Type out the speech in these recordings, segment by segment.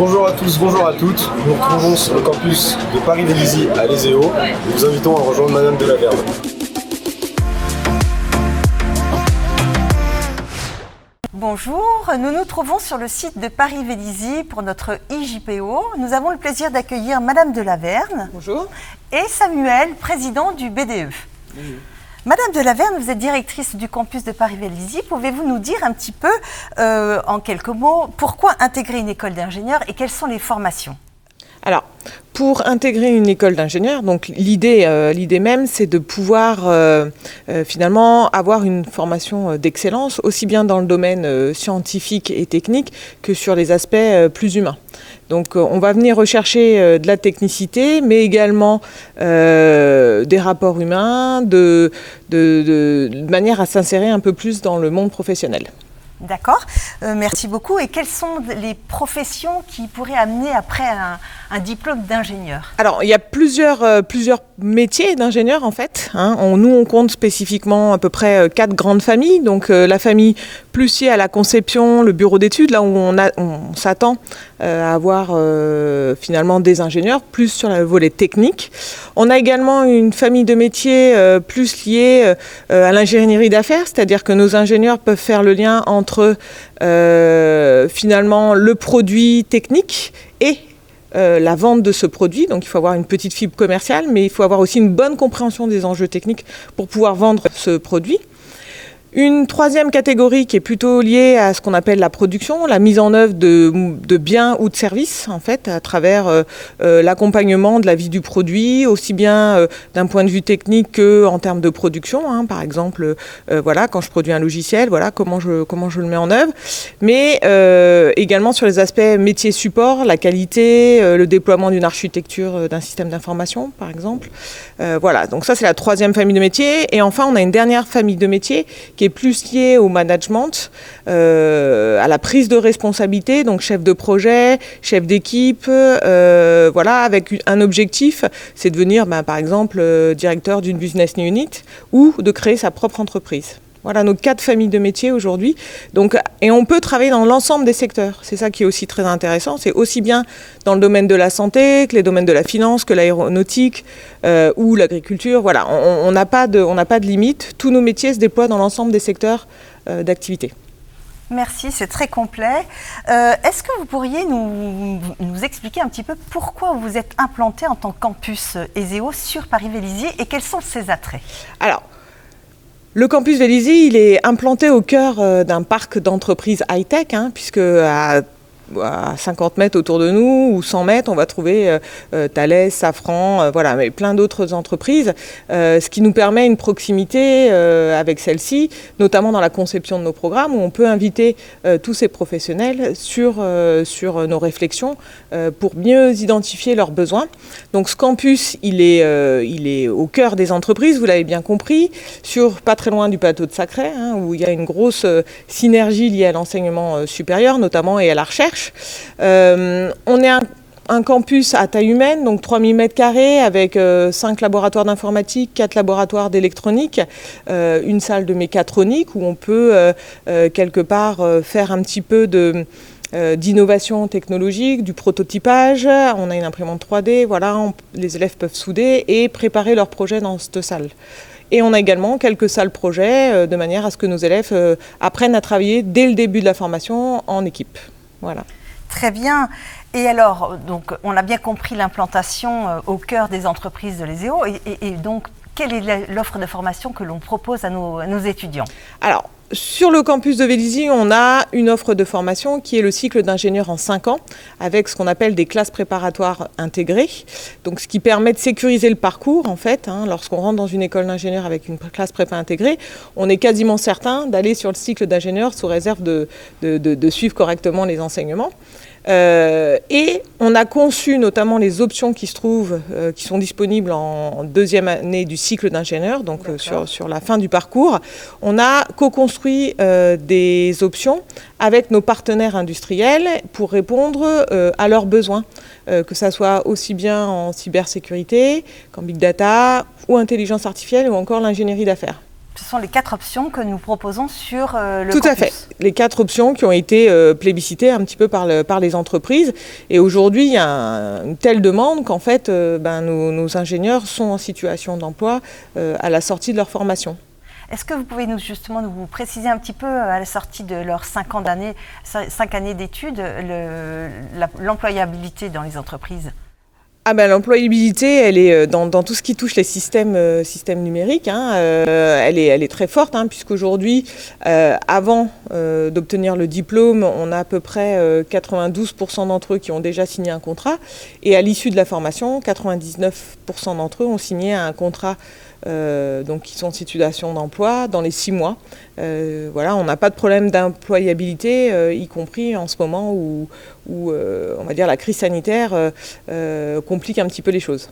Bonjour à tous, bonjour à toutes. Nous nous retrouvons sur le campus de Paris-Vélizy à l'ESEO. Nous vous invitons à rejoindre Madame de Laverne. Bonjour, nous nous trouvons sur le site de Paris-Vélizy pour notre IJPO. Nous avons le plaisir d'accueillir Madame de Laverne. Bonjour. Et Samuel, président du BDE. Bonjour. Madame de Laverne, vous êtes directrice du campus de Paris-Vélizy. Pouvez-vous nous dire un petit peu, en quelques mots, pourquoi intégrer une école d'ingénieurs et quelles sont les formations ? Alors, pour intégrer une école d'ingénieurs, donc l'idée même, c'est de pouvoir finalement avoir une formation d'excellence, aussi bien dans le domaine scientifique et technique que sur les aspects plus humains. Donc on va venir rechercher de la technicité, mais également des rapports humains, de manière à s'insérer un peu plus dans le monde professionnel. D'accord, merci beaucoup. Et quelles sont les professions qui pourraient amener après un diplôme d'ingénieur ? Alors, il y a plusieurs métiers d'ingénieurs en fait. Nous, on compte spécifiquement à peu près 4 grandes familles. Donc, la famille plus liée à la conception, le bureau d'études, là où on s'attend à avoir finalement des ingénieurs, plus sur le volet technique. On a également une famille de métiers plus liée à l'ingénierie d'affaires, c'est-à-dire que nos ingénieurs peuvent faire le lien entre finalement le produit technique et la vente de ce produit. Donc il faut avoir une petite fibre commerciale, mais il faut avoir aussi une bonne compréhension des enjeux techniques pour pouvoir vendre ce produit. Une troisième catégorie qui est plutôt liée à ce qu'on appelle la production, la mise en œuvre de biens ou de services, en fait, à travers l'accompagnement de la vie du produit, aussi bien d'un point de vue technique qu'en termes de production. Par exemple, quand je produis un logiciel, comment je le mets en œuvre. Mais également sur les aspects métier support, la qualité, le déploiement d'une architecture d'un système d'information, par exemple. Donc ça, c'est la troisième famille de métiers. Et enfin, on a une dernière famille de métiers qui est plus lié au management, à la prise de responsabilité, donc chef de projet, chef d'équipe, avec un objectif, c'est de devenir, par exemple, directeur d'une business unit ou de créer sa propre entreprise. Voilà nos 4 familles de métiers aujourd'hui. Et on peut travailler dans l'ensemble des secteurs. C'est ça qui est aussi très intéressant. C'est aussi bien dans le domaine de la santé que les domaines de la finance, que l'aéronautique ou l'agriculture. Voilà, on n'a pas de limite. Tous nos métiers se déploient dans l'ensemble des secteurs d'activité. Merci, c'est très complet. Est-ce que vous pourriez nous expliquer un petit peu pourquoi vous êtes implanté en tant que campus ESEO sur Paris-Vélizy et quels sont ses attraits ? Alors, le campus Vélizy, il est implanté au cœur d'un parc d'entreprises high-tech, puisque à 50 mètres autour de nous ou 100 mètres, on va trouver Thales, Safran, mais plein d'autres entreprises, ce qui nous permet une proximité avec celles-ci, notamment dans la conception de nos programmes, où on peut inviter tous ces professionnels sur nos réflexions pour mieux identifier leurs besoins. Donc ce campus, il est au cœur des entreprises, vous l'avez bien compris, pas très loin du plateau de Sacré, où il y a une grosse synergie liée à l'enseignement supérieur, notamment, et à la recherche. On est un campus à taille humaine, donc 3000 m2 avec 5 laboratoires d'informatique, 4 laboratoires d'électronique, une salle de mécatronique où on peut quelque part faire un petit peu d'innovation technologique, du prototypage. On a une imprimante 3D, les élèves peuvent souder et préparer leurs projets dans cette salle. Et on a également quelques salles projets de manière à ce que nos élèves apprennent à travailler dès le début de la formation en équipe. Voilà. Très bien. Et alors, donc, on a bien compris l'implantation au cœur des entreprises de l'ESEO. Et donc, quelle est l'offre de formation que l'on propose à nos étudiants ? Alors, sur le campus de Vélizy, on a une offre de formation qui est le cycle d'ingénieur en 5 ans, avec ce qu'on appelle des classes préparatoires intégrées. Donc, ce qui permet de sécuriser le parcours, en fait. Lorsqu'on rentre dans une école d'ingénieur avec une classe prépa intégrée, on est quasiment certain d'aller sur le cycle d'ingénieur sous réserve de suivre correctement les enseignements. Et on a conçu notamment les options qui sont disponibles en 2e année du cycle d'ingénieur, donc sur la fin du parcours. On a co-construit des options avec nos partenaires industriels pour répondre à leurs besoins, que ça soit aussi bien en cybersécurité qu'en big data ou intelligence artificielle ou encore l'ingénierie d'affaires. Ce sont les 4 options que nous proposons sur le Tout campus. à fait. Les 4 options qui ont été plébiscitées un petit peu par les entreprises. Et aujourd'hui, il y a une telle demande qu'en fait, nos ingénieurs sont en situation d'emploi à la sortie de leur formation. Est-ce que vous pouvez nous préciser un petit peu, à la sortie de leurs 5 années d'études, l'employabilité dans les entreprises ? L'employabilité, elle est dans tout ce qui touche les systèmes numériques. Elle est très forte, puisqu'aujourd'hui, avant d'obtenir le diplôme, on a à peu près 92% d'entre eux qui ont déjà signé un contrat. Et à l'issue de la formation, 99% d'entre eux ont signé un contrat donc qui sont en situation d'emploi dans les 6 mois. On n'a pas de problème d'employabilité, y compris en ce moment où on va dire la crise sanitaire complique un petit peu les choses.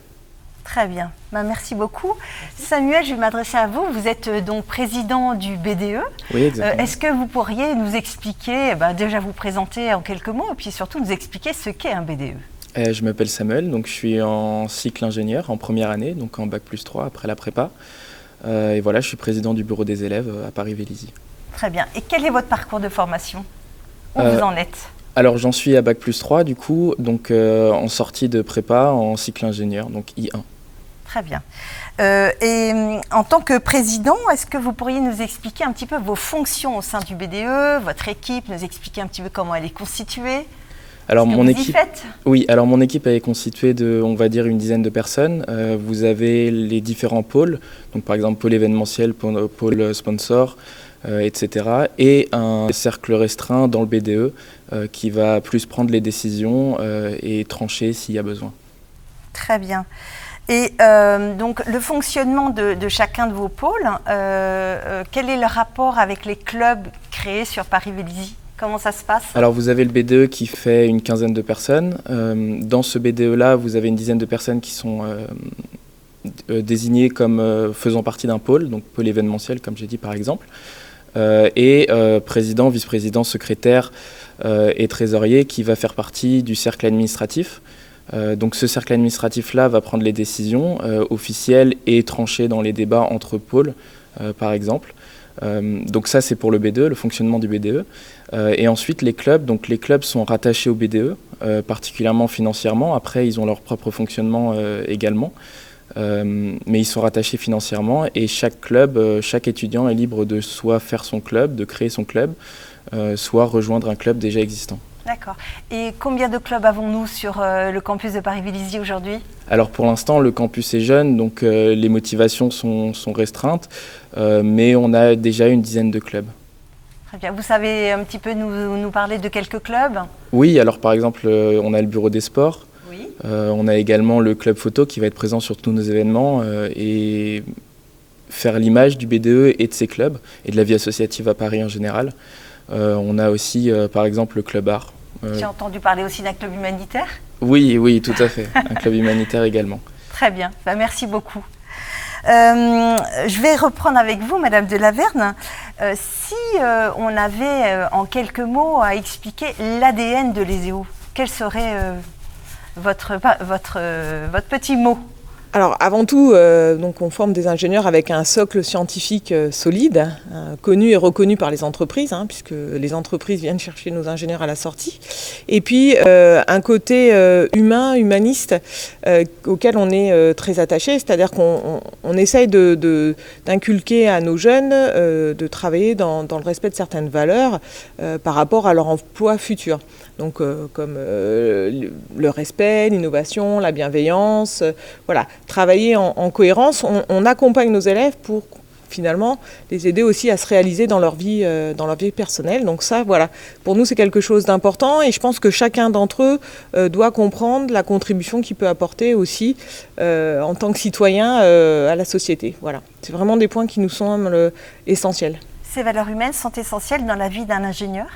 Très bien, merci beaucoup. Samuel, je vais m'adresser à vous. Vous êtes donc président du BDE. Oui, exactement. Est-ce que vous pourriez nous expliquer, déjà vous présenter en quelques mots, et puis surtout nous expliquer ce qu'est un BDE ? Je m'appelle Samuel, donc je suis en cycle ingénieur en première année, donc en Bac+3 après la prépa. Et voilà, je suis président du bureau des élèves à Paris-Vélizy. Très bien. Et quel est votre parcours de formation ? Où vous en êtes ? Alors j'en suis à Bac+3 du coup, donc en sortie de prépa en cycle ingénieur, donc I1. Très bien. Et en tant que président, est-ce que vous pourriez nous expliquer un petit peu vos fonctions au sein du BDE, votre équipe, nous expliquer un petit peu comment elle est constituée ? Alors mon équipe, alors mon équipe est constituée de, on va dire, une dizaine de personnes. Vous avez les différents pôles, donc par exemple pôle événementiel, pôle sponsor, etc. Et un cercle restreint dans le BDE qui va plus prendre les décisions et trancher s'il y a besoin. Très bien. Et donc le fonctionnement de chacun de vos pôles, quel est le rapport avec les clubs créés sur Paris-Vélizy ? Comment ça se passe ? Alors vous avez le BDE qui fait une quinzaine de personnes. Dans ce BDE-là, vous avez une dizaine de personnes qui sont désignées comme faisant partie d'un pôle, donc pôle événementiel comme j'ai dit par exemple, et président, vice-président, secrétaire et trésorier qui va faire partie du cercle administratif. Donc ce cercle administratif-là va prendre les décisions officielles et trancher dans les débats entre pôles, par exemple. Donc ça c'est pour le BDE, le fonctionnement du BDE. Et ensuite les clubs, donc les clubs sont rattachés au BDE, particulièrement financièrement. Après ils ont leur propre fonctionnement également, mais ils sont rattachés financièrement et chaque club, chaque étudiant est libre de soit faire son club, de créer son club, soit rejoindre un club déjà existant. D'accord. Et combien de clubs avons-nous sur le campus de Paris-Vélizy aujourd'hui ? Alors pour l'instant, le campus est jeune, donc les motivations sont restreintes, mais on a déjà une dizaine de clubs. Très bien. Vous savez un petit peu nous parler de quelques clubs ? Oui, alors par exemple, on a le bureau des sports. Oui. On a également le club photo qui va être présent sur tous nos événements et faire l'image du BDE et de ses clubs et de la vie associative à Paris en général. On a aussi par exemple le club art. J'ai entendu parler aussi d'un club humanitaire ? Oui, tout à fait. Un club humanitaire également. Très bien, merci beaucoup. Je vais reprendre avec vous, Madame de Laverne. Si on avait en quelques mots à expliquer l'ADN de l'ESEO, quel serait votre petit mot ? Alors avant tout, donc on forme des ingénieurs avec un socle scientifique solide, connu et reconnu par les entreprises, puisque les entreprises viennent chercher nos ingénieurs à la sortie. Et puis un côté humaniste auquel on est très attaché, c'est-à-dire qu'on essaye d'inculquer à nos jeunes de travailler dans le respect de certaines valeurs par rapport à leur emploi futur. Donc comme le respect, l'innovation, la bienveillance, voilà. Travailler en cohérence, on accompagne nos élèves pour finalement les aider aussi à se réaliser dans leur vie personnelle. Donc ça, voilà, pour nous c'est quelque chose d'important et je pense que chacun d'entre eux doit comprendre la contribution qu'il peut apporter aussi en tant que citoyen à la société. Voilà, c'est vraiment des points qui nous semblent essentiels. Ces valeurs humaines sont essentielles dans la vie d'un ingénieur ?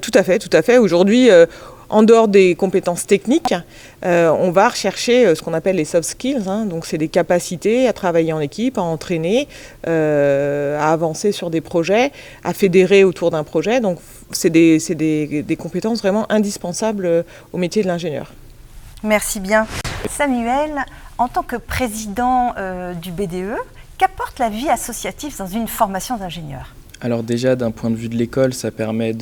Tout à fait. Aujourd'hui, en dehors des compétences techniques, on va rechercher ce qu'on appelle les soft skills. Donc, c'est des capacités à travailler en équipe, à entraîner, à avancer sur des projets, à fédérer autour d'un projet. Donc, c'est des compétences vraiment indispensables au métier de l'ingénieur. Merci bien. Samuel, en tant que président du BDE, qu'apporte qu'apporte la vie associative dans une formation d'ingénieur? Alors déjà, d'un point de vue de l'école, ça permet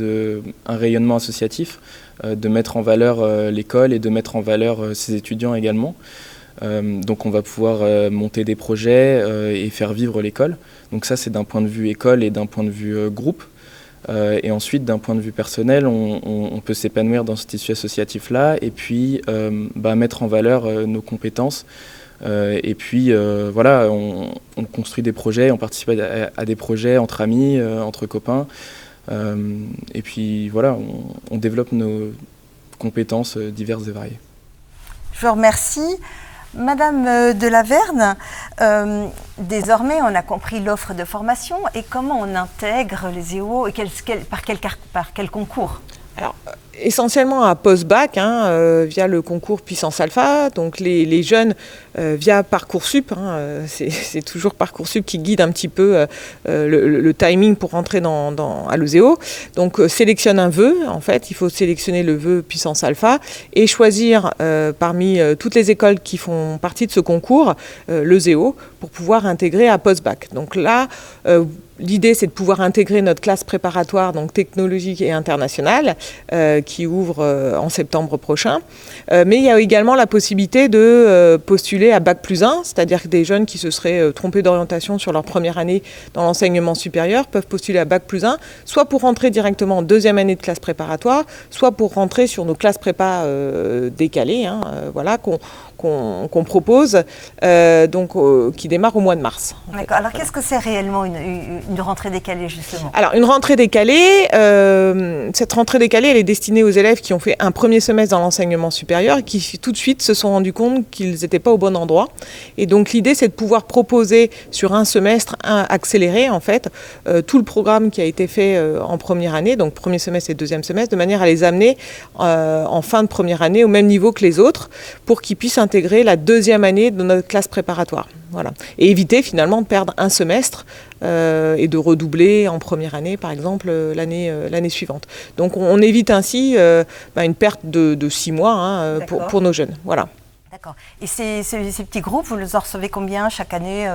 un rayonnement associatif, de mettre en valeur l'école et de mettre en valeur ses étudiants également. Donc on va pouvoir monter des projets et faire vivre l'école. Donc ça, c'est d'un point de vue école et d'un point de vue groupe. Et ensuite, d'un point de vue personnel, on peut s'épanouir dans ce tissu associatif-là et puis mettre en valeur nos compétences. Et puis voilà, on construit des projets, on participe à des projets entre amis, entre copains. Et puis voilà, on développe nos compétences diverses et variées. Je vous remercie. Madame de Laverne, désormais on a compris l'offre de formation et comment on intègre les EO et par quel concours? Alors, essentiellement à post-bac, via le concours Puissance Alpha. Donc les jeunes, via Parcoursup, c'est toujours Parcoursup qui guide un petit peu le timing pour rentrer à l'OSEO. Donc sélectionne un vœu, en fait, il faut sélectionner le vœu Puissance Alpha et choisir parmi toutes les écoles qui font partie de ce concours, l'OSEO, pour pouvoir intégrer à post-bac. Donc là, l'idée, c'est de pouvoir intégrer notre classe préparatoire, donc technologique et internationale, qui ouvre en septembre prochain. Mais il y a également la possibilité de postuler à Bac+1, c'est-à-dire que des jeunes qui se seraient trompés d'orientation sur leur première année dans l'enseignement supérieur peuvent postuler à Bac+1, soit pour rentrer directement en deuxième année de classe préparatoire, soit pour rentrer sur nos classes prépa décalées, voilà, qu'on propose, qui démarre au mois de mars. D'accord. Alors qu'est-ce que c'est réellement une rentrée décalée, justement? Alors une rentrée décalée, cette rentrée décalée, elle est destinée aux élèves qui ont fait un premier semestre dans l'enseignement supérieur et qui tout de suite se sont rendus compte qu'ils n'étaient pas au bon endroit. Et donc l'idée, c'est de pouvoir proposer sur un semestre accéléré, en fait, tout le programme qui a été fait en première année, donc premier semestre et deuxième semestre, de manière à les amener en fin de première année au même niveau que les autres, pour qu'ils puissent intégrer la deuxième année de notre classe préparatoire. Voilà. Et éviter finalement de perdre un semestre et de redoubler en première année, par exemple, l'année suivante. Donc on évite ainsi une perte de 6 mois pour nos jeunes. Voilà. D'accord. Et ces petits groupes, vous les en recevez combien chaque année?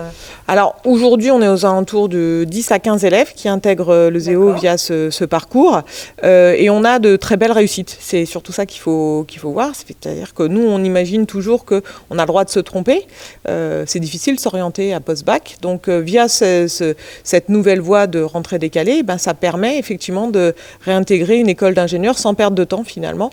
Alors aujourd'hui, on est aux alentours de 10 à 15 élèves qui intègrent le ZEO via ce parcours. Et on a de très belles réussites. C'est surtout ça qu'il faut voir. C'est-à-dire que nous, on imagine toujours qu'on a le droit de se tromper. C'est difficile de s'orienter à post-bac. Donc via cette nouvelle voie de rentrée décalée, ça permet effectivement de réintégrer une école d'ingénieurs sans perdre de temps finalement.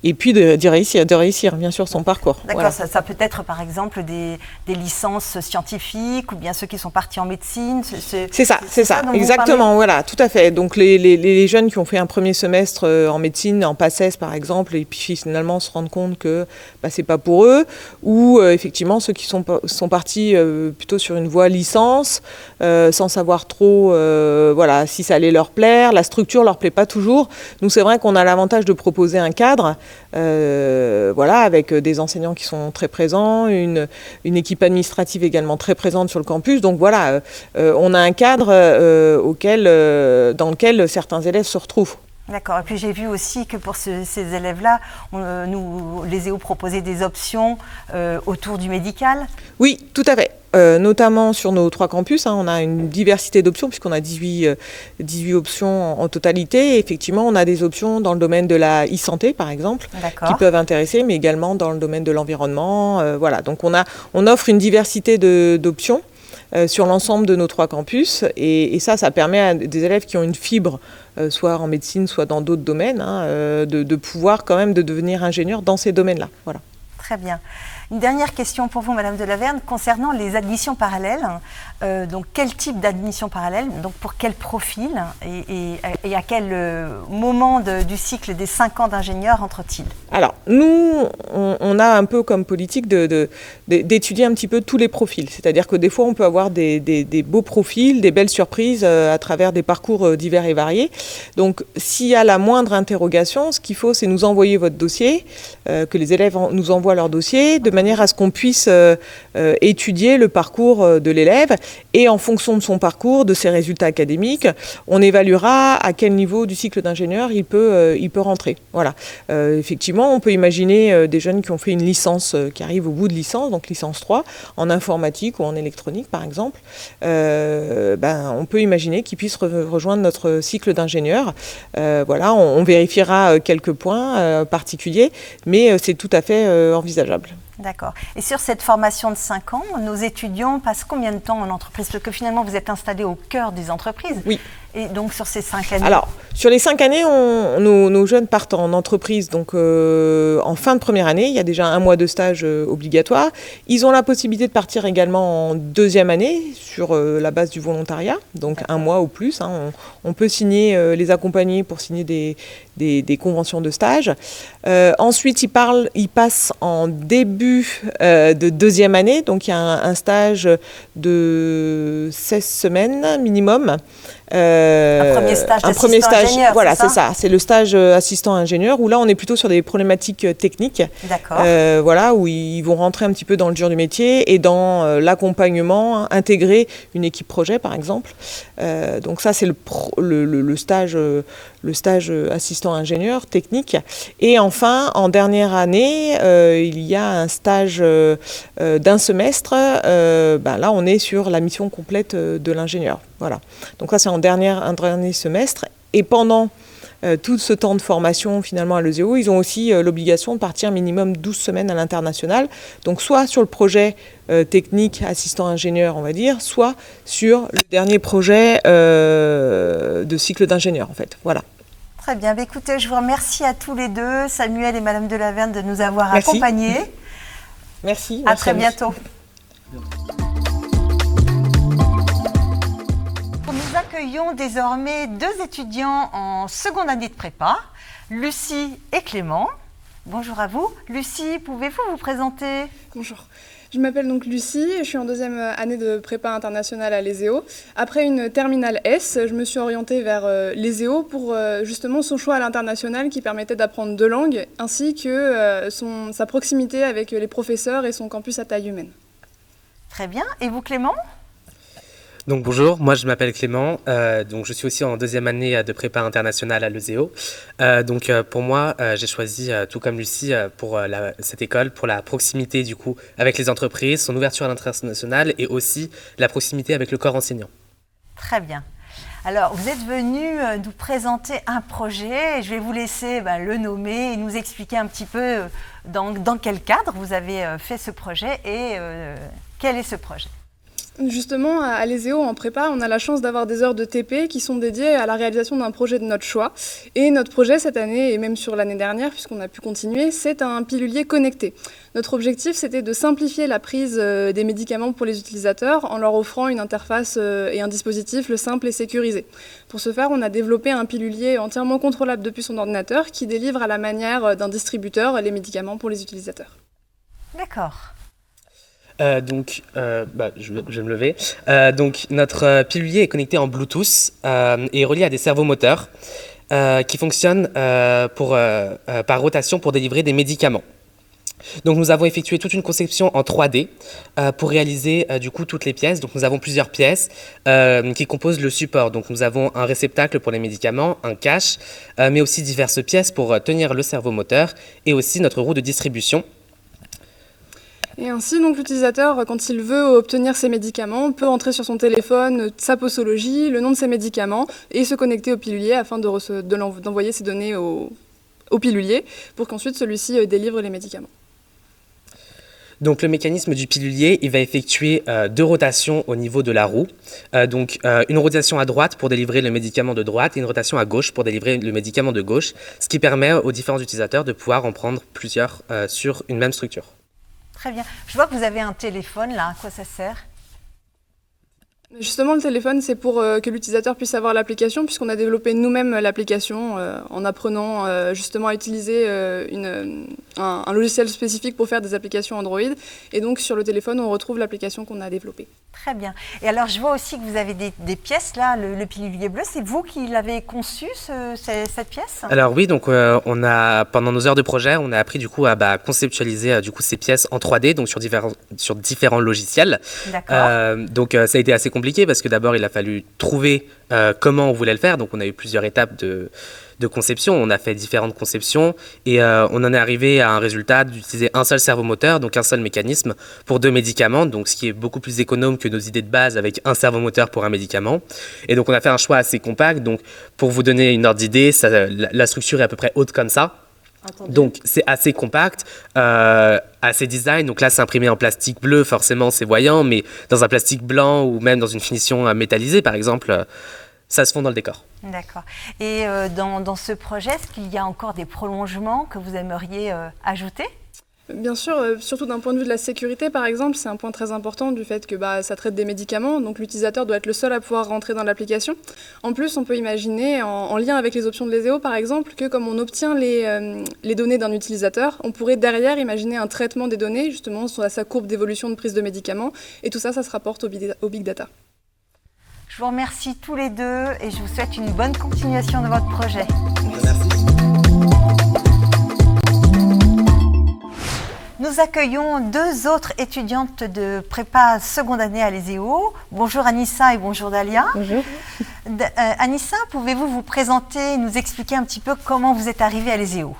Et puis de réussir bien sûr son parcours. D'accord, voilà. ça peut être par exemple des licences scientifiques ou bien ceux qui sont partis en médecine. C'est ça, exactement, voilà, tout à fait. Donc les jeunes qui ont fait un premier semestre en médecine, en PACES par exemple, et puis finalement se rendent compte que c'est pas pour eux, ou effectivement ceux qui sont partis plutôt sur une voie licence, sans savoir trop si ça allait leur plaire, la structure leur plaît pas toujours. Nous c'est vrai qu'on a l'avantage de proposer un cadre, avec des enseignants qui sont très présents, une équipe administrative également très présente sur le campus. Donc voilà, on a un cadre dans lequel certains élèves se retrouvent. D'accord. Et puis j'ai vu aussi que pour ces élèves-là, les EO proposaient des options autour du médical. Oui, tout à fait. Notamment sur nos 3 campus, on a une diversité d'options puisqu'on a 18 options en totalité. Et effectivement, on a des options dans le domaine de la e-santé, par exemple, qui peuvent intéresser, mais également dans le domaine de l'environnement. Donc on offre une diversité d'options sur l'ensemble de nos 3 campus. Et ça permet à des élèves qui ont une fibre, soit en médecine, soit dans d'autres domaines, de pouvoir quand même de devenir ingénieur dans ces domaines-là. Voilà. Très bien. Une dernière question pour vous, Madame de Laverne, concernant les admissions parallèles. Donc, quel type d'admission parallèle? Donc, pour quel profil et à quel moment du cycle des 5 ans d'ingénieur entre-t-il? Alors, nous, on a un peu comme politique d'étudier un petit peu tous les profils. C'est-à-dire que des fois, on peut avoir des beaux profils, des belles surprises à travers des parcours divers et variés. Donc, s'il y a la moindre interrogation, ce qu'il faut, c'est nous envoyer votre dossier, que les élèves nous envoient leur dossier, de manière à ce qu'on puisse étudier le parcours de l'élève et en fonction de son parcours, de ses résultats académiques, on évaluera à quel niveau du cycle d'ingénieur il peut rentrer. Voilà. Effectivement, on peut imaginer des jeunes qui ont fait une licence, qui arrivent au bout de licence, donc licence 3, en informatique ou en électronique par exemple. On peut imaginer qu'ils puissent rejoindre notre cycle d'ingénieur. Voilà, on vérifiera quelques points particuliers, mais c'est tout à fait envisageable. D'accord. Et sur cette formation de 5 ans, nos étudiants passent combien de temps en entreprise? Parce que finalement, vous êtes installés au cœur des entreprises. Oui. Et donc, sur ces 5 années... Alors, sur les 5 années, nos jeunes partent en entreprise. Donc, en fin de première année, il y a déjà 1 mois de stage obligatoire. Ils ont la possibilité de partir également en deuxième année sur la base du volontariat. Donc, 1 mois ou plus. On peut signer, les accompagner pour signer des conventions de stage. Ensuite, ils passent en début de deuxième année. Donc, il y a un stage de 16 semaines minimum. Un premier stage d'assistant ingénieur, voilà, c'est ça. C'est le stage assistant ingénieur où là, on est plutôt sur des problématiques techniques. D'accord. Voilà, où ils vont rentrer un petit peu dans le dur du métier et dans l'accompagnement, intégrer une équipe projet, par exemple. Donc ça, c'est le stage assistant ingénieur technique. Et enfin, en dernière année, il y a un stage d'un semestre. Là, on est sur la mission complète de l'ingénieur. Voilà. Donc ça, c'est un dernier semestre. Et pendant tout ce temps de formation, finalement, à l'ESEO, ils ont aussi l'obligation de partir minimum 12 semaines à l'international. Donc soit sur le projet technique assistant ingénieur, on va dire, soit sur le dernier projet de cycle d'ingénieur, en fait. Voilà. Très bien. Écoutez, je vous remercie à tous les deux, Samuel et Madame de Laverne, de nous avoir accompagnés. Merci. À très bientôt. Nous accueillons désormais 2 étudiants en seconde année de prépa, Lucie et Clément. Bonjour à vous. Lucie, pouvez-vous vous présenter? Bonjour. Je m'appelle donc Lucie, je suis en 2e année de prépa internationale à l'ESEO. Après une terminale S, je me suis orientée vers l'ESEO pour justement son choix à l'international qui permettait d'apprendre 2 langues, ainsi que sa proximité avec les professeurs et son campus à taille humaine. Très bien. Et vous, Clément? Donc bonjour, moi je m'appelle Clément, donc je suis aussi en 2e année de prépa internationale à l'ESEO. Pour moi, j'ai choisi, tout comme Lucie, pour cette école, pour la proximité du coup avec les entreprises, son ouverture à l'international et aussi la proximité avec le corps enseignant. Très bien. Alors, vous êtes venu nous présenter un projet et je vais vous laisser le nommer et nous expliquer un petit peu dans quel cadre vous avez fait ce projet et quel est ce projet. Justement, à l'ESEO, en prépa, on a la chance d'avoir des heures de TP qui sont dédiées à la réalisation d'un projet de notre choix. Et notre projet cette année, et même sur l'année dernière, puisqu'on a pu continuer, c'est un pilulier connecté. Notre objectif, c'était de simplifier la prise des médicaments pour les utilisateurs en leur offrant une interface et un dispositif simple et sécurisé. Pour ce faire, on a développé un pilulier entièrement contrôlable depuis son ordinateur qui délivre à la manière d'un distributeur les médicaments pour les utilisateurs. D'accord. Je vais me lever. Donc, notre pilulier est connecté en Bluetooth et relié à des servomoteurs qui fonctionnent par rotation pour délivrer des médicaments. Donc, nous avons effectué toute une conception en 3D pour réaliser du coup toutes les pièces. Donc, nous avons plusieurs pièces qui composent le support. Donc, nous avons un réceptacle pour les médicaments, un cache, mais aussi diverses pièces pour tenir le servomoteur et aussi notre roue de distribution. Et ainsi, donc, l'utilisateur, quand il veut obtenir ses médicaments, peut entrer sur son téléphone sa posologie, le nom de ses médicaments et se connecter au pilulier afin d'envoyer ses données au pilulier pour qu'ensuite celui-ci délivre les médicaments. Donc le mécanisme du pilulier, il va effectuer 2 rotations au niveau de la roue. Une rotation à droite pour délivrer le médicament de droite et une rotation à gauche pour délivrer le médicament de gauche, ce qui permet aux différents utilisateurs de pouvoir en prendre plusieurs sur une même structure. Très bien. Je vois que vous avez un téléphone là. À quoi ça sert? Justement, le téléphone, c'est pour que l'utilisateur puisse avoir l'application, puisqu'on a développé nous-mêmes l'application en apprenant justement à utiliser un logiciel spécifique pour faire des applications Android. Et donc, sur le téléphone, on retrouve l'application qu'on a développée. Très bien. Et alors, je vois aussi que vous avez des pièces, là, le pilulier bleu. C'est vous qui l'avez conçu, cette pièce? Alors oui, donc on a, pendant nos heures de projet, on a appris du coup à conceptualiser du coup ces pièces en 3D, donc sur différents logiciels. D'accord. Donc ça a été assez compliqué parce que d'abord il a fallu trouver comment on voulait le faire. Donc on a eu plusieurs étapes de conception. On a fait différentes conceptions et on en est arrivé à un résultat d'utiliser un seul servomoteur, donc un seul mécanisme pour 2 médicaments, donc ce qui est beaucoup plus économe que nos idées de base avec un servomoteur pour un médicament. Et donc on a fait un choix assez compact. Donc pour vous donner une ordre d'idée, la structure est à peu près haute comme ça. Entendu. Donc c'est assez compact, assez design. Donc là c'est imprimé en plastique bleu, forcément c'est voyant, mais dans un plastique blanc ou même dans une finition métallisée par exemple, ça se fond dans le décor. D'accord. Et dans ce projet, est-ce qu'il y a encore des prolongements que vous aimeriez ajouter? Bien sûr, surtout d'un point de vue de la sécurité, par exemple, c'est un point très important du fait que ça traite des médicaments, donc l'utilisateur doit être le seul à pouvoir rentrer dans l'application. En plus, on peut imaginer, en lien avec les options de Leseo, par exemple, que comme on obtient les données d'un utilisateur, on pourrait derrière imaginer un traitement des données, justement, sur sa courbe d'évolution de prise de médicaments, et tout ça, ça se rapporte au Big Data. Je vous remercie tous les deux et je vous souhaite une bonne continuation de votre projet. Merci. Nous accueillons 2 autres étudiantes de prépa seconde année à l'ESEO. Bonjour Anissa et bonjour Dalia. Bonjour. Anissa, pouvez-vous vous présenter et nous expliquer un petit peu comment vous êtes arrivée à l'ESEO?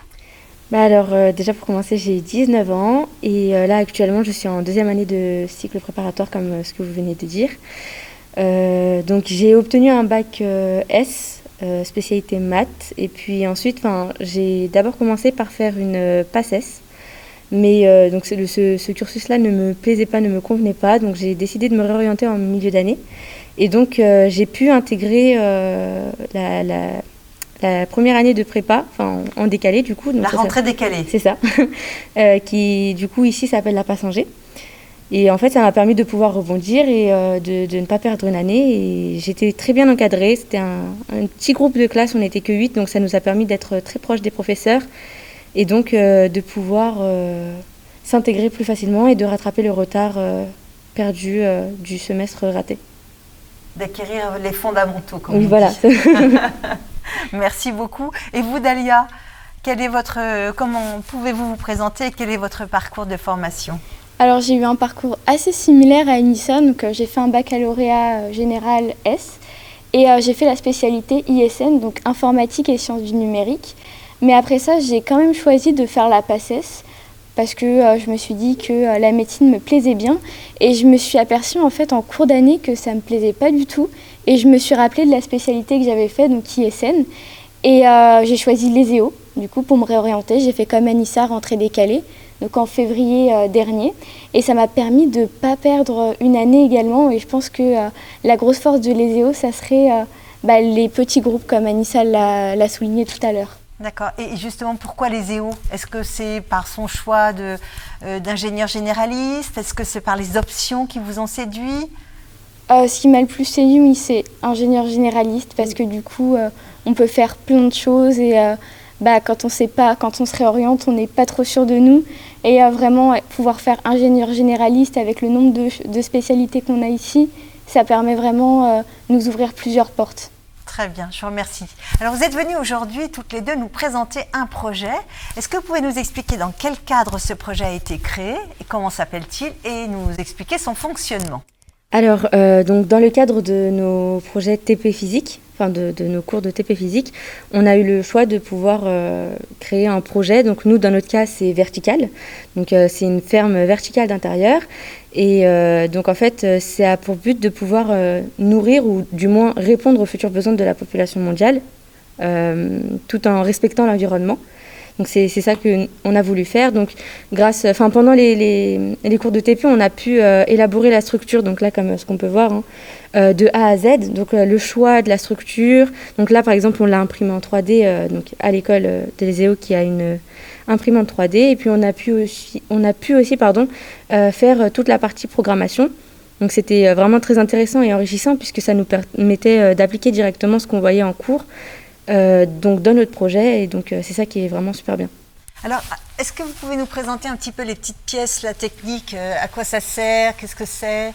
Alors déjà pour commencer, j'ai 19 ans et là actuellement je suis en 2e année de cycle préparatoire comme ce que vous venez de dire. Donc j'ai obtenu un bac S, spécialité maths, et puis ensuite j'ai d'abord commencé par faire une PACES, mais donc ce cursus-là ne me plaisait pas, ne me convenait pas, donc j'ai décidé de me réorienter en milieu d'année, et donc j'ai pu intégrer la première année de prépa, en décalé du coup. Donc la rentrée décalée. C'est ça, qui du coup ici s'appelle la PACE-Angers. Et en fait, ça m'a permis de pouvoir rebondir et de ne pas perdre une année. Et j'étais très bien encadrée. C'était un petit groupe de classe, on n'était que 8, donc ça nous a permis d'être très proches des professeurs et donc de pouvoir s'intégrer plus facilement et de rattraper le retard perdu du semestre raté. D'acquérir les fondamentaux, comme oui, on voilà. dit. Merci beaucoup. Et vous, Dalia, comment pouvez-vous vous présenter et quel est votre parcours de formation? Alors j'ai eu un parcours assez similaire à Anissa, donc j'ai fait un baccalauréat général S et j'ai fait la spécialité ISN, donc informatique et sciences du numérique. Mais après ça, j'ai quand même choisi de faire la PACES parce que je me suis dit que la médecine me plaisait bien et je me suis aperçue en fait en cours d'année que ça me plaisait pas du tout et je me suis rappelée de la spécialité que j'avais fait, donc ISN, et j'ai choisi l'ESEO du coup pour me réorienter. J'ai fait comme Anissa, rentrée décalée, donc en février dernier, et ça m'a permis de ne pas perdre une année également, et je pense que la grosse force de l'ESEO, ça serait les petits groupes comme Anissa l'a souligné tout à l'heure. D'accord. Et justement, pourquoi l'ESEO? Est-ce que c'est par son choix d'ingénieur généraliste? Est-ce que c'est par les options qui vous ont séduit? Ce qui m'a le plus séduit, oui, c'est ingénieur généraliste, parce que du coup, on peut faire plein de choses et quand on sait pas, quand on se réoriente, on n'est pas trop sûr de nous. Et vraiment, pouvoir faire ingénieur généraliste avec le nombre de spécialités qu'on a ici, ça permet vraiment de nous ouvrir plusieurs portes. Très bien, je vous remercie. Alors, vous êtes venues aujourd'hui, toutes les deux, nous présenter un projet. Est-ce que vous pouvez nous expliquer dans quel cadre ce projet a été créé et comment s'appelle-t-il et nous expliquer son fonctionnement? Alors, donc dans le cadre de nos projets TP physique, de nos cours de TP physique, on a eu le choix de pouvoir créer un projet. Donc nous, dans notre cas, c'est vertical. Donc c'est une ferme verticale d'intérieur. Et donc en fait, c'est a pour but de pouvoir nourrir ou du moins répondre aux futurs besoins de la population mondiale, tout en respectant l'environnement. Donc c'est ça qu'on a voulu faire. Donc pendant les cours de TP, on a pu élaborer la structure. Donc là, comme ce qu'on peut voir, de A à Z. Donc le choix de la structure. Donc là, par exemple, on l'a imprimé en 3D. Donc à l'école de l'ESEO qui a une imprimante 3D. Et puis on a pu aussi faire toute la partie programmation. Donc c'était vraiment très intéressant et enrichissant puisque ça nous permettait d'appliquer directement ce qu'on voyait en cours. Donc dans notre projet, et donc c'est ça qui est vraiment super bien. Alors, est-ce que vous pouvez nous présenter un petit peu les petites pièces, la technique, à quoi ça sert, qu'est-ce que c'est?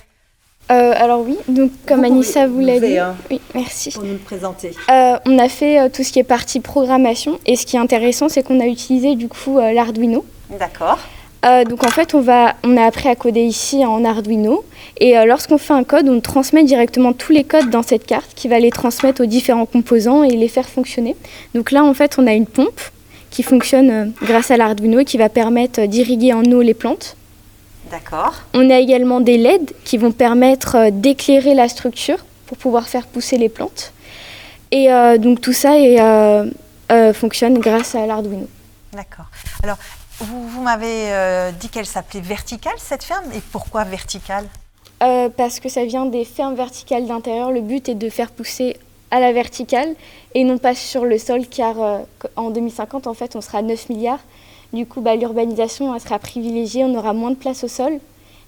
Alors oui, donc comme Anissa vous l'a dit, oui, merci. Pour nous le présenter. On a fait tout ce qui est partie programmation et ce qui est intéressant, c'est qu'on a utilisé du coup l'Arduino. D'accord. Donc en fait, on a appris à coder ici en Arduino et lorsqu'on fait un code, on transmet directement tous les codes dans cette carte qui va les transmettre aux différents composants et les faire fonctionner. Donc là, en fait, on a une pompe qui fonctionne grâce à l'Arduino et qui va permettre d'irriguer en eau les plantes. D'accord. On a également des LED qui vont permettre d'éclairer la structure pour pouvoir faire pousser les plantes. Et donc tout ça fonctionne grâce à l'Arduino. D'accord. Alors, vous m'avez dit qu'elle s'appelait Verticale, cette ferme. Et pourquoi Verticale ? Parce que ça vient des fermes verticales d'intérieur. Le but est de faire pousser à la verticale et non pas sur le sol, car en 2050, en fait, on sera à 9 milliards. Du coup, l'urbanisation elle sera privilégiée, on aura moins de place au sol.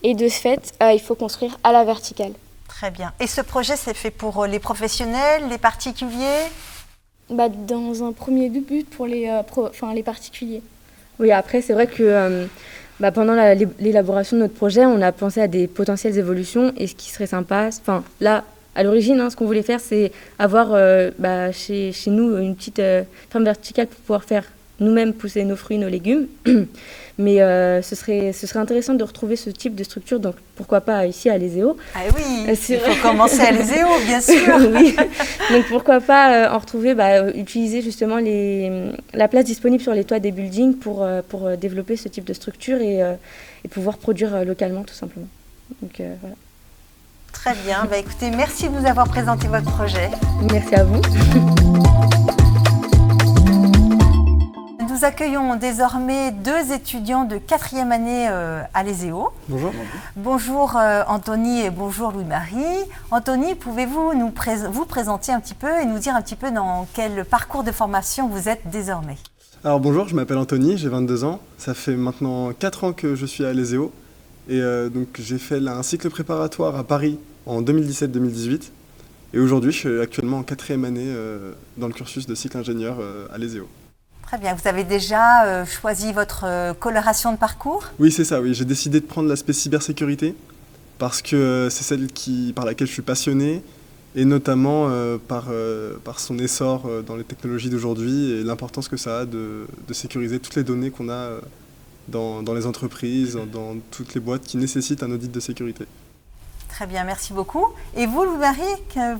Et de ce fait, il faut construire à la verticale. Très bien. Et ce projet, c'est fait pour les professionnels, les particuliers ? Dans un premier but, pour les particuliers. Oui, après, c'est vrai que pendant l'élaboration de notre projet, on a pensé à des potentielles évolutions. Et ce qui serait sympa, là, à l'origine, ce qu'on voulait faire, c'est avoir chez nous une petite ferme verticale pour pouvoir faire nous-mêmes pousser nos fruits, nos légumes. Mais ce serait intéressant de retrouver ce type de structure, donc pourquoi pas ici à l'ESEO. Ah oui, il faut commencer à l'ESEO, bien sûr. Oui. Donc pourquoi pas en retrouver, utiliser justement la place disponible sur les toits des buildings pour développer ce type de structure et pouvoir produire localement tout simplement. Donc voilà. Très bien, écoutez, merci de nous avoir présenté votre projet. Merci à vous. Nous accueillons désormais 2 étudiants de 4e année à l'ESEO. Bonjour. Bonjour Anthony et bonjour Louis-Marie. Anthony, pouvez-vous vous présenter un petit peu et nous dire un petit peu dans quel parcours de formation vous êtes désormais ? Alors bonjour, je m'appelle Anthony, j'ai 22 ans. Ça fait maintenant 4 ans que je suis à l'ESEO. Et donc j'ai fait un cycle préparatoire à Paris en 2017-2018. Et aujourd'hui, je suis actuellement en 4e année dans le cursus de cycle ingénieur à l'ESEO. Très bien. Vous avez déjà choisi votre coloration de parcours ? Oui, c'est ça. Oui, j'ai décidé de prendre l'aspect cybersécurité parce que c'est celle par laquelle je suis passionné et notamment par son essor dans les technologies d'aujourd'hui et l'importance que ça a de sécuriser toutes les données qu'on a dans les entreprises, dans toutes les boîtes qui nécessitent un audit de sécurité. Très bien, merci beaucoup. Et vous, Louis-Marie,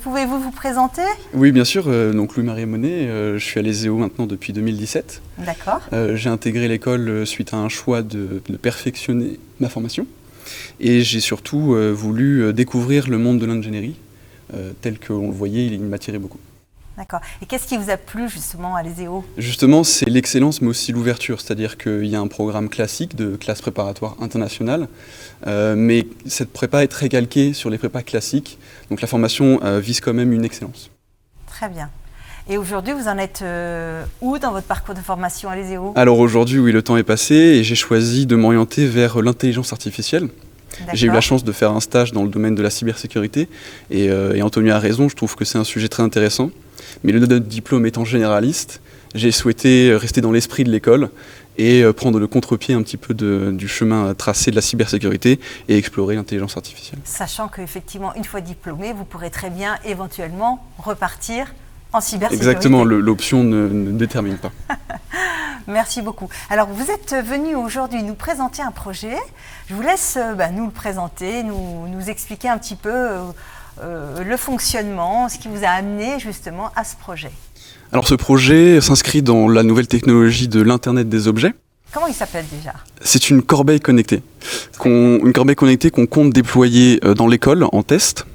pouvez-vous vous présenter ? Oui, bien sûr. Donc Louis-Marie Monet, je suis à l'ESEO maintenant depuis 2017. D'accord. J'ai intégré l'école suite à un choix de perfectionner ma formation. Et j'ai surtout voulu découvrir le monde de l'ingénierie, tel qu'on le voyait, il m'attirait beaucoup. D'accord. Et qu'est-ce qui vous a plu justement à l'ESEO ? Justement, c'est l'excellence, mais aussi l'ouverture. C'est-à-dire qu'il y a un programme classique de classe préparatoire internationale, mais cette prépa est très calquée sur les prépas classiques. Donc la formation vise quand même une excellence. Très bien. Et aujourd'hui, vous en êtes où dans votre parcours de formation à l'ESEO ? Alors aujourd'hui, oui, le temps est passé et j'ai choisi de m'orienter vers l'intelligence artificielle. D'accord. J'ai eu la chance de faire un stage dans le domaine de la cybersécurité et Anthony a raison, je trouve que c'est un sujet très intéressant. Mais le diplôme étant généraliste, j'ai souhaité rester dans l'esprit de l'école et prendre le contre-pied un petit peu du chemin tracé de la cybersécurité et explorer l'intelligence artificielle. Sachant qu'effectivement, une fois diplômé, vous pourrez très bien éventuellement repartir en cybersécurité. Exactement, l'option ne détermine pas. Merci beaucoup. Alors, vous êtes venu aujourd'hui nous présenter un projet. Je vous laisse nous le présenter, nous expliquer un petit peu le fonctionnement, ce qui vous a amené justement à ce projet. Alors ce projet s'inscrit dans la nouvelle technologie de l'Internet des objets. Comment il s'appelle déjà ? C'est une corbeille connectée. Une corbeille connectée qu'on compte déployer dans l'école en test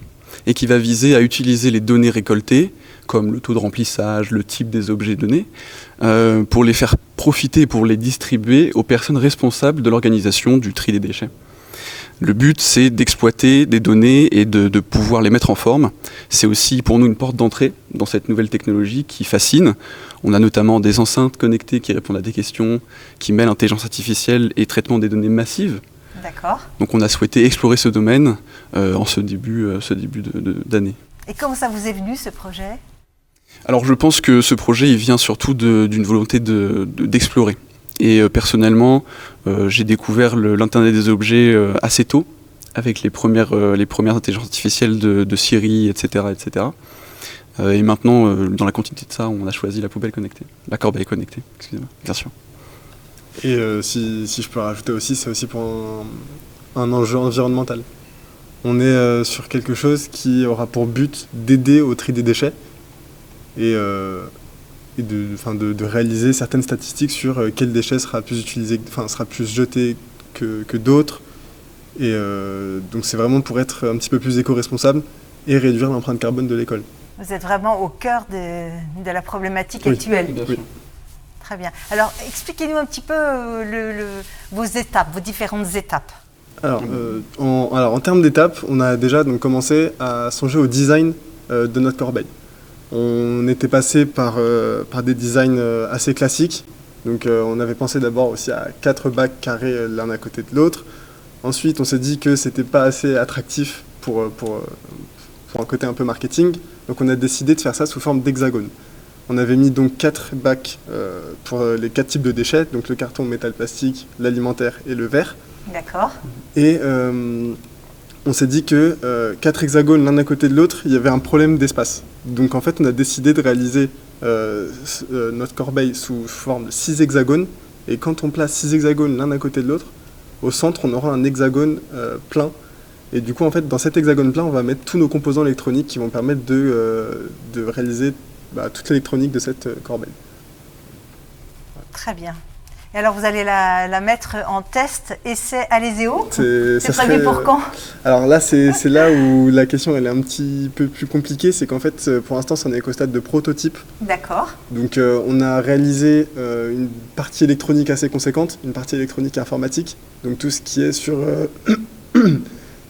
et qui va viser à utiliser les données récoltées, comme le taux de remplissage, le type des objets donnés, pour les faire profiter, pour les distribuer aux personnes responsables de l'organisation du tri des déchets. Le but, c'est d'exploiter des données et de pouvoir les mettre en forme. C'est aussi pour nous une porte d'entrée dans cette nouvelle technologie qui fascine. On a notamment des enceintes connectées qui répondent à des questions, qui mêlent intelligence artificielle et traitement des données massives. D'accord. Donc on a souhaité explorer ce domaine en ce début d'année. Et comment ça vous est venu ce projet ? Alors je pense que ce projet il vient surtout d'une volonté d'explorer. Et personnellement, j'ai découvert l'Internet des objets assez tôt, avec les premières intelligences artificielles de Siri, etc. Et maintenant, dans la continuité de ça, on a choisi la poubelle connectée, la corbeille connectée, excusez-moi, bien sûr. Et si je peux rajouter aussi, c'est aussi pour un enjeu environnemental. On est sur quelque chose qui aura pour but d'aider au tri des déchets et de réaliser certaines statistiques sur quel déchet sera plus utilisé, sera plus jeté que d'autres. Et donc c'est vraiment pour être un petit peu plus éco-responsable et réduire l'empreinte carbone de l'école. Vous êtes vraiment au cœur de la problématique actuelle. Oui. Très bien. Alors, expliquez-nous un petit peu vos étapes, vos différentes étapes. Alors, en termes d'étapes, on a déjà donc commencé à songer au design de notre corbeille. On était passé par des designs assez classiques. Donc, on avait pensé d'abord aussi à 4 bacs carrés l'un à côté de l'autre. Ensuite, on s'est dit que c'était pas assez attractif pour un côté un peu marketing. Donc, on a décidé de faire ça sous forme d'hexagone. On avait mis donc 4 bacs pour les 4 types de déchets, donc le carton, le métal, plastique, l'alimentaire et le verre. D'accord. Et on s'est dit que 4 hexagones l'un à côté de l'autre, il y avait un problème d'espace. Donc en fait, on a décidé de réaliser notre corbeille sous forme de 6 hexagones. Et quand on place 6 hexagones l'un à côté de l'autre, au centre, on aura un hexagone plein. Et du coup, en fait, dans cet hexagone plein, on va mettre tous nos composants électroniques qui vont permettre de réaliser toute l'électronique de cette corbeille. Très bien. Et alors, vous allez la mettre en test, essai à l'ESEO. C'est prévu pour quand? Alors là, c'est là où la question elle est un petit peu plus compliquée. C'est qu'en fait, pour l'instant, ça n'est qu'au stade de prototype. D'accord. Donc, on a réalisé une partie électronique assez conséquente, une partie électronique informatique. Donc, tout ce qui est sur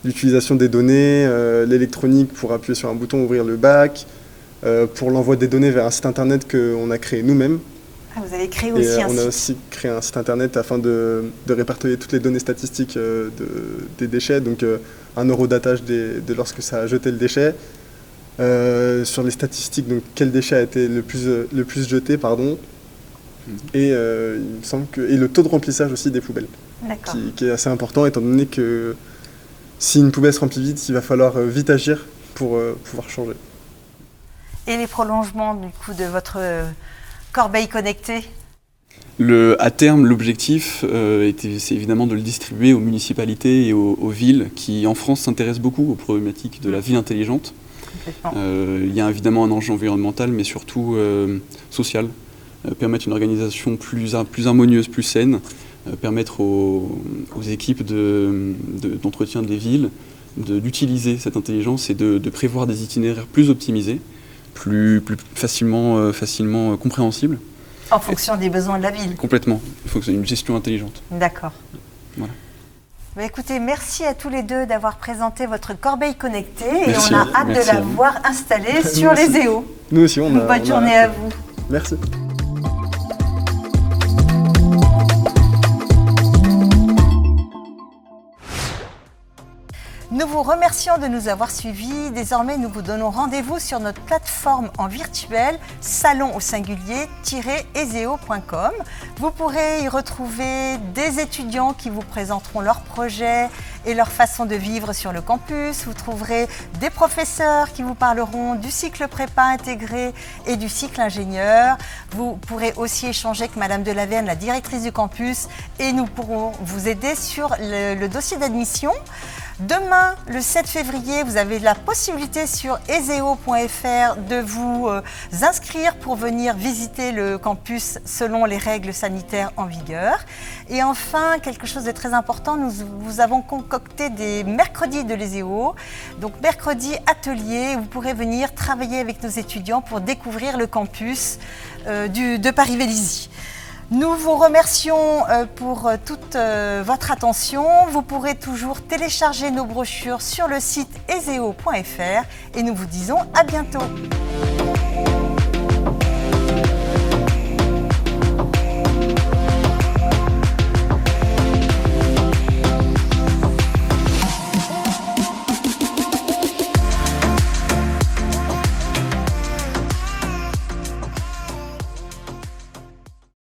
l'utilisation des données, l'électronique pour appuyer sur un bouton, ouvrir le bac, pour l'envoi des données vers un site internet qu'on a créé nous-mêmes. Ah, vous avez créé aussi un site. On a aussi créé un site internet afin de répertorier toutes les données statistiques des déchets, donc un eurodatage de lorsque ça a jeté le déchet, sur les statistiques, donc quel déchet a été le plus jeté, pardon, et il me semble et le taux de remplissage aussi des poubelles, qui est assez important étant donné que si une poubelle se remplit vite, il va falloir vite agir pour pouvoir changer. Et les prolongements du coup de votre corbeille connectée? À terme, l'objectif, c'est évidemment de le distribuer aux municipalités et aux villes qui, en France, s'intéressent beaucoup aux problématiques de la ville intelligente. Il y a évidemment un enjeu environnemental, mais surtout social. Permettre une organisation plus harmonieuse, plus saine, permettre aux équipes d'entretien des villes d'utiliser cette intelligence et de prévoir des itinéraires plus optimisés, plus facilement compréhensibles. En fonction des besoins de la ville. Complètement. Il faut que ce soit une gestion intelligente. D'accord. Voilà. Écoutez, merci à tous les deux d'avoir présenté votre corbeille connectée. Merci. Et on a hâte de la voir installée sur l'ESEO. Nous aussi, on a. Bonne journée à vous. Merci. Nous vous remercions de nous avoir suivis. Désormais, nous vous donnons rendez-vous sur notre plateforme en virtuel salon au singulier-eseo.com. Vous pourrez y retrouver des étudiants qui vous présenteront leurs projets et leur façon de vivre sur le campus. Vous trouverez des professeurs qui vous parleront du cycle prépa intégré et du cycle ingénieur. Vous pourrez aussi échanger avec Madame Delaverne, la directrice du campus, et nous pourrons vous aider sur le dossier d'admission. Demain, le 7 février, vous avez la possibilité sur eseo.fr de vous inscrire pour venir visiter le campus selon les règles sanitaires en vigueur. Et enfin, quelque chose de très important, nous avons concocté des mercredis de l'ESEO. Donc mercredi atelier, vous pourrez venir travailler avec nos étudiants pour découvrir le campus de Paris-Vélizy. Nous vous remercions pour toute votre attention. Vous pourrez toujours télécharger nos brochures sur le site eseo.fr et nous vous disons à bientôt.